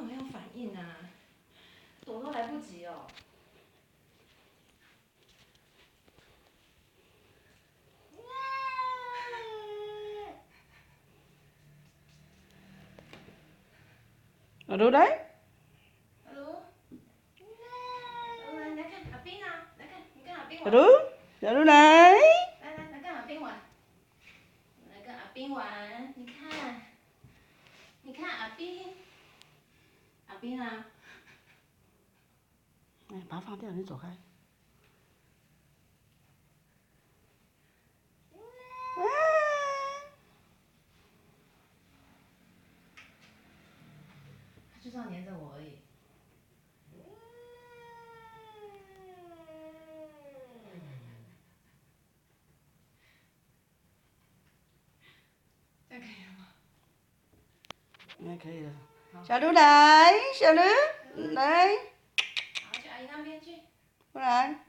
么没有反应啊？躲都来不及哦。Lulu đấy. Lulu， 来看阿冰啊，来看，你跟阿冰玩。Lulu， Lulu này. 来跟阿冰玩。来跟阿冰玩，你看，你看阿冰，阿冰啊。哎，把它放掉，你走开。他就这样黏着我而已。这样可以了吗？应该可以了。小鹿来，小鹿来。好，去阿姨那边去。过来。